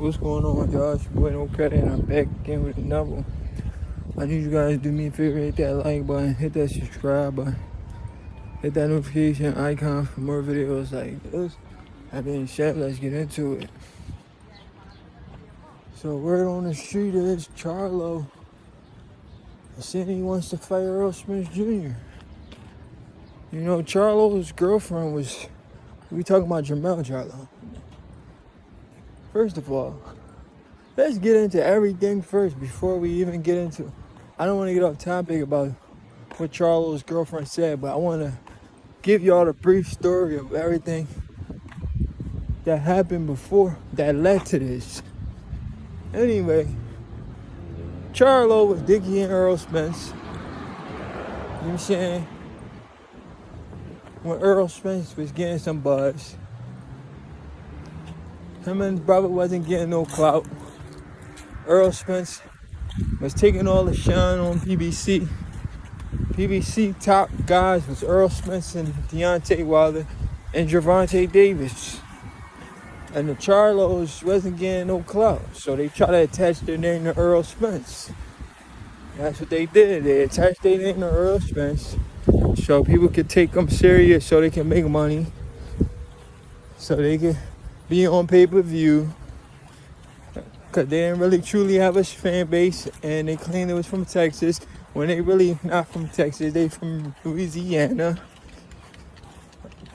What's going on, y'all? It's your boy Okay, and I'm back again with another one. I need you guys to do me a favor, hit that like button, hit that subscribe button, hit that notification icon for more videos like this. That being said, let's get into it. So word on the street is Charlo is saying he wants to fight Errol Spence Jr. You know, Charlo's girlfriend was, we talking about Jermell Charlo. First of all, let's get into everything first before we even get into, I don't want to get off topic about what Charlo's girlfriend said, but I want to give y'all a brief story of everything that happened before that led to this. Anyway, Charlo was Dickie and Errol Spence. You know what I'm saying? When Errol Spence was getting some buzz, him and his brother wasn't getting no clout. Errol Spence was taking all the shine on PBC. PBC top guys was Errol Spence and Deontay Wilder and Gervonta Davis. And the Charlos wasn't getting no clout, so they tried to attach their name to Errol Spence. That's what they did. They attached their name to Errol Spence so people could take them serious, so they can make money, so they could be on pay-per-view. Because they didn't really truly have a fan base, and they claimed it was from Texas when they really not from Texas. They from Louisiana.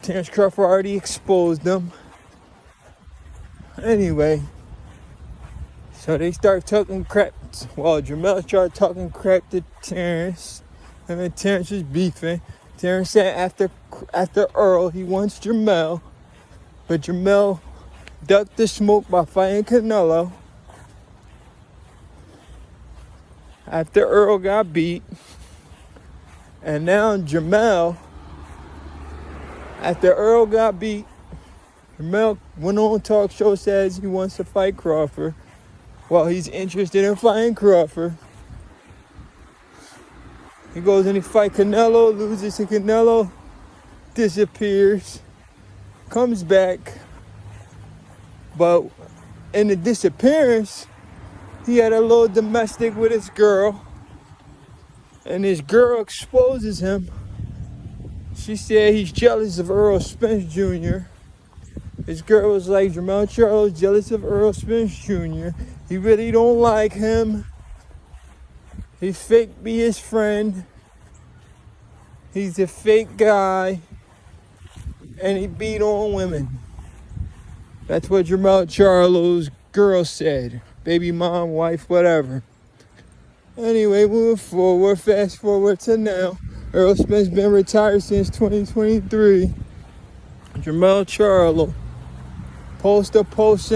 Terrence Crawford already exposed them. Anyway, so they start talking crap. Well, Jermell started talking crap to Terrence, and then Terrence was beefing. Terrence said after Earl, he wants Jermell, but Jermell ducked the smoke by fighting Canelo. After Earl got beat, and now Jermell, after Earl got beat, Jermell went on talk show, says he wants to fight Crawford. Well, he's interested in fighting Crawford. He goes and he fights Canelo, loses to Canelo, disappears, comes back. But in the disappearance, he had a little domestic with his girl, and his girl exposes him. She said he's jealous of Errol Spence Jr. His girl was like, Jermell Charlo is jealous of Errol Spence Jr. He really don't like him. He fake be his friend. He's a fake guy, and he beat on women. That's what Jermell Charlo's girl said. Baby mom, wife, whatever. Anyway, moving forward, fast forward to now. Errol Spence been retired since 2023. Jermell Charlo post a post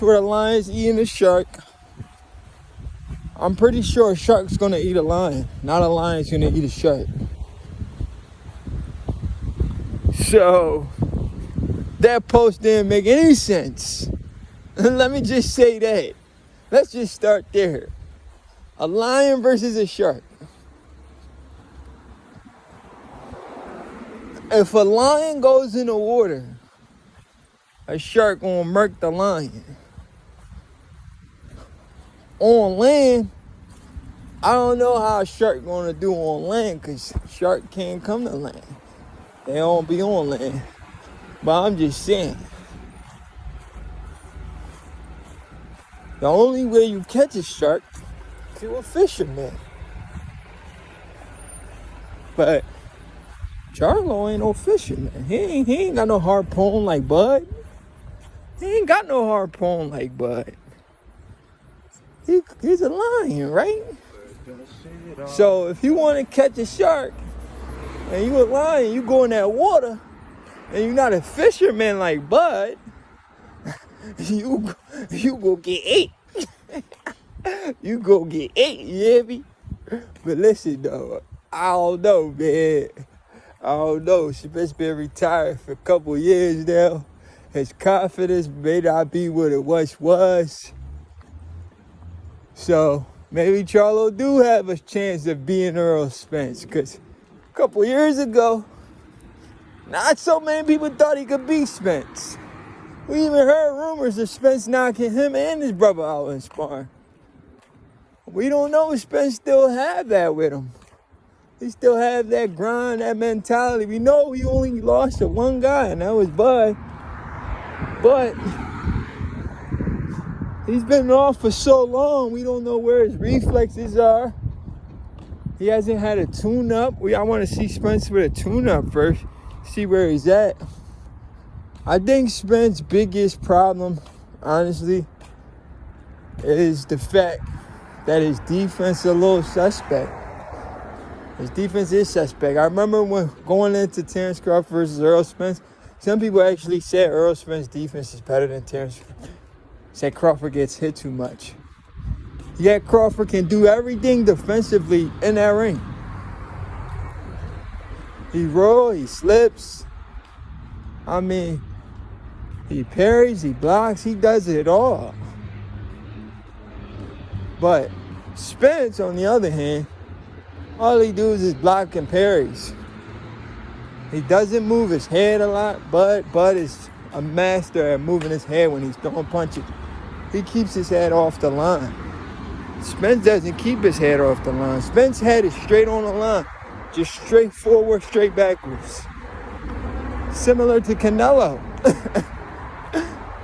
where a lion's eating a shark. I'm pretty sure a shark's gonna eat a lion, not a lion's gonna eat a shark. So that post didn't make any sense. Let me just say that. Let's just start there. A lion versus a shark. If a lion goes in the water, a shark gonna murk the lion. On land, I don't know how a shark gonna do on land, because shark can't come to land. They don't be on land. But I'm just saying, the only way you catch a shark is through a fisherman. But Charlo ain't no fisherman. He ain't got no harpoon like Bud. He ain't got no harpoon like Bud. He's a lion, right? So if you want to catch a shark and you a lion, you go in that water and you're not a fisherman like Bud, you go get ate. You go get ate, you hear me? But listen though, I don't know, man. I don't know. She's been retired for a couple years now. His confidence may not be what it once was. So maybe Charlo do have a chance of being Errol Spence, because a couple years ago, not so many people thought he could beat Spence. We even heard rumors of Spence knocking him and his brother out in sparring. We don't know if Spence still have that with him. He still have that grind, that mentality. We know he only lost to one guy, and that was Bud. But he's been off for so long, we don't know where his reflexes are. He hasn't had a tune-up. I want to see Spence with a tune-up first, see where he's at. I think Spence's biggest problem, honestly, is the fact that his defense is a little suspect. His defense is suspect. I remember when going into Terrence Crawford versus Errol Spence, some people actually said Errol Spence's defense is better than Terrence. Said Crawford gets hit too much. Yet Crawford can do everything defensively in that ring. He rolls, he slips. I mean, he parries, he blocks, he does it all. But Spence, on the other hand, all he does is block and parries. He doesn't move his head a lot, but Bud is a master at moving his head when he's throwing punches. He keeps his head off the line. Spence doesn't keep his head off the line. Spence's head is straight on the line, just straight forward, straight backwards. Similar to Canelo.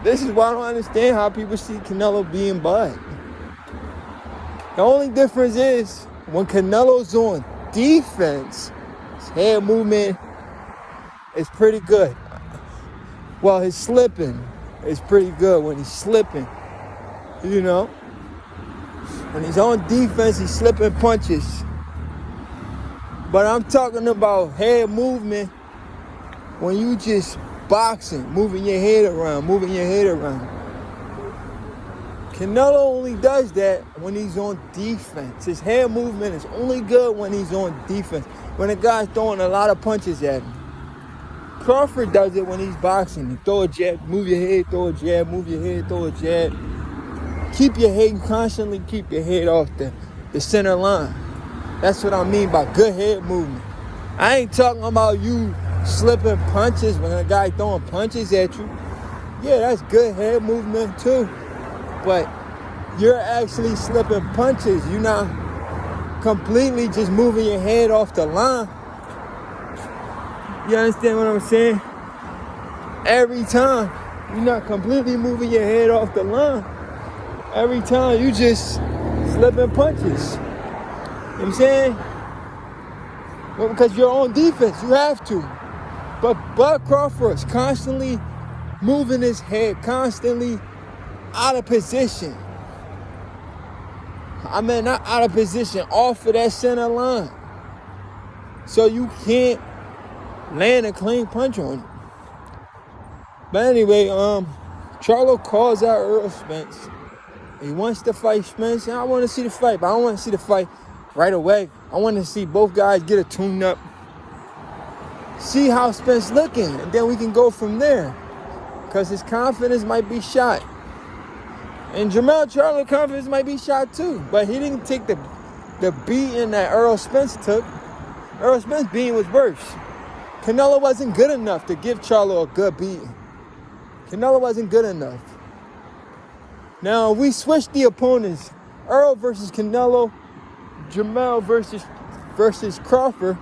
This is why I don't understand how people see Canelo being Bud. The only difference is when Canelo's on defense, his head movement is pretty good. Well, his slipping is pretty good when he's slipping. You know? When he's on defense, he's slipping punches. But I'm talking about head movement when you just boxing, moving your head around. Canelo only does that when he's on defense. His head movement is only good when he's on defense, when a guy's throwing a lot of punches at him. Crawford does it when he's boxing. You throw a jab, move your head, throw a jab, move your head, throw a jab. Constantly keep your head off the center line. That's what I mean by good head movement. I ain't talking about you slipping punches when a guy throwing punches at you. Yeah, that's good head movement too. But you're actually slipping punches. You're not completely just moving your head off the line. You understand what I'm saying? Every time, you're not completely moving your head off the line. Every time, you just slipping punches. You know what I'm saying? Well, because you're on defense, you have to. But Bud Crawford's constantly moving his head, constantly out of position. I mean, not out of position, off of that center line. So you can't land a clean punch on him. But anyway, Charlo calls out Errol Spence. He wants to fight Spence, and I want to see the fight, but I don't want to see the fight right away. I want to see both guys get a tune-up, see how Spence looking, and then we can go from there. Because his confidence might be shot. And Jermell Charlo confidence might be shot too. But he didn't take the beating that Errol Spence took. Errol Spence beating was worse. Canelo wasn't good enough to give Charlo a good beating. Canelo wasn't good enough. Now, we switched the opponents. Errol versus Canelo. Jermell versus Crawford.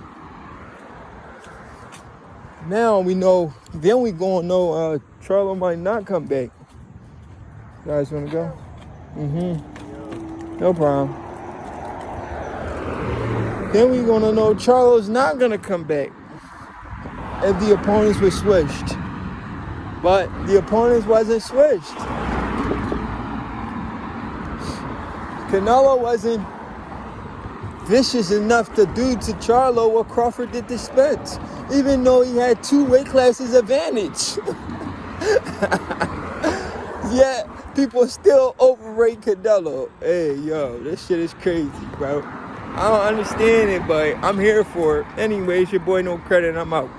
Now we know, then we gonna know Charlo might not come back. You guys wanna go? No problem. Then we gonna know Charlo's not gonna come back if the opponents were switched. But the opponents wasn't switched. Canelo wasn't vicious enough to do to Charlo what Crawford did to Spence, even though he had 2 weight classes advantage. Yet people still overrate Canelo. Hey, yo, this shit is crazy, bro. I don't understand it, but I'm here for it. Anyways, your boy No Credit, I'm out.